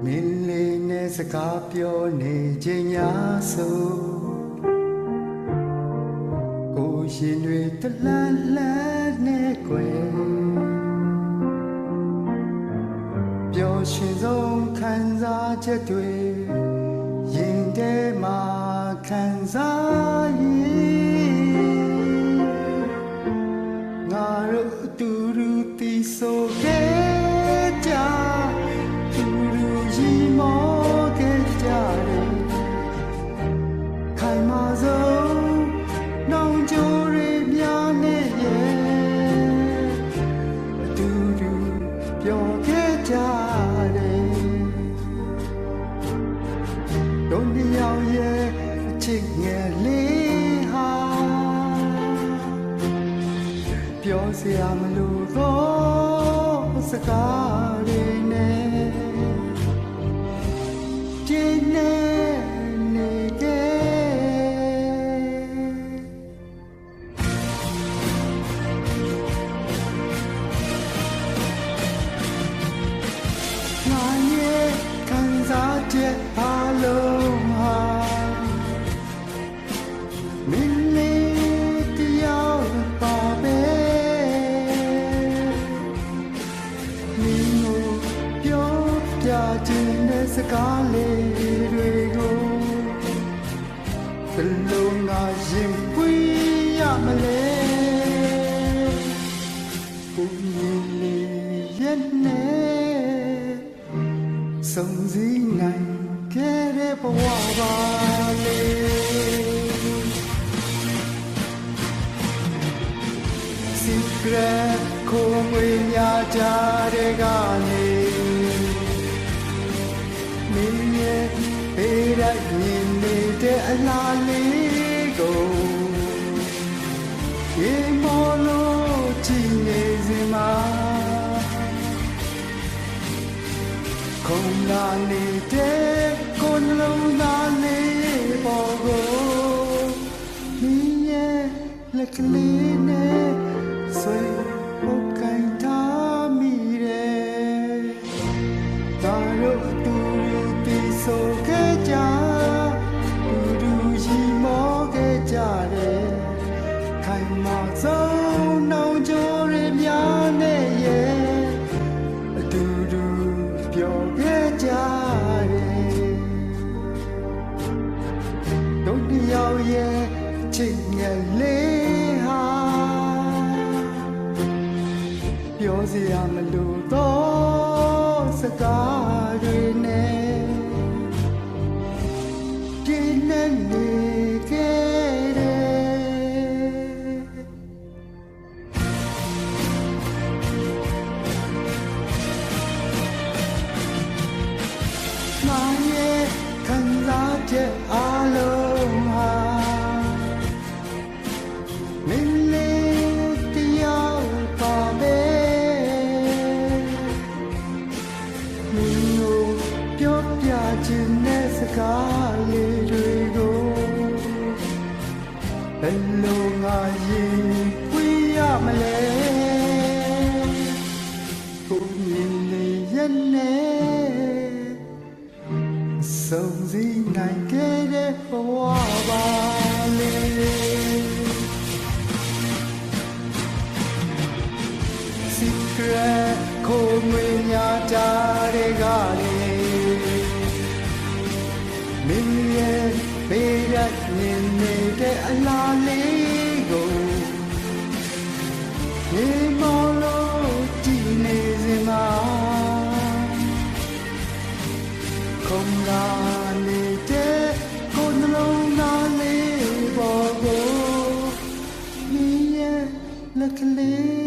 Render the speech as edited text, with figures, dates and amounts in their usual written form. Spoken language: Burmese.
မင်းလေးနဲ့စကားပြောနေခြင်းများဆိုကိုရှင်တွေတလန်းလန်းနဲ့ကွယ်ပျော်ရွှင်ဆုံးခံစားချက်တွေရင်ထဲမှာခံစားရင်ငါတို့အတူတူတည်ဆိုခဲ့ကြတူတူရီမောခဲ့ကြတယ်ခိုင်မာဆုံးနှောင်ကြိုးတွေများနဲ့ရဲ့အတူတူပြောခဲ့ကြတယ်တို့နှစ်ယောက်ရဲ့အချစ်ငယ်လေးဟာပြောစရာမလိုတော့စကားတွေနဲ့ကျင်းနေခဲ့ငါရဲ့ခံစားချက်အားလုံးဟာမင်းလေးတယောက်ပါပဲမင်းကိုပြောပြခြင်းနဲ့စကားလေးတွေကိုဘယ်လိုငါရင်ပွေးရမလဲကိုကြီးလေးရဲ့နဲ့စုံစည်းနိုင်ခဲ့တဲ့ဘဝပါလေSecret ကိုငွေများကြတဲ့ကနေမင်းရဲ့ပေးရမြင်နေတဲ့အလားလေးကိုရေမောလို့ကြည့်နေစမှာခုံလာနေတဲ့ကိုယ်လုံးသားလေးပေါ်ကိုမင်းရဲ့လက်ကလေးနဲ့ဆွေပုတ်ကိုင်ထားမိတယ်ဒါတို့အတူတူတည်ဆိုခဲ့ကြတူတူရီမောခဲ့ကြတယ်ခိုင်မာဆုံးနှောင်ကြိုးတွေများနဲ့ရဲ့အတူတူပြောခဲ့ကြတယ်တို့နှစ်ယောက်ရဲ့ချစ်ငယ်လေးဟာပြောစရာမလိုတော့စကားတွေနဲ့ပြင်းနေခဲ့တယ်ငါရဲ့ခံစားချက်အားလုံးဟာမင်းလေးတယောက်ပါပဲမင်းကိုပြောပြခြင်းနဲ့စကားလေးတွေကိုဘယ်လိုငါရင်ပွေးရမလဲကိုမြင်လေးရဲ့နဲ့စုံစည်းနိုင်ခဲ့တဲ့ဘဝပါလေ Secret ကိုငွေများကြတဲ့ကနေမင်းရဲ့ပေးရနေနေတဲ့အလားလေးကိုရေမောလို့ကြည့်နေစမှာခုံလာနေတဲ့ကိုယ်နှလုံးသားလေးပေါ်ကိုမင်းရဲ့လက်ကလေး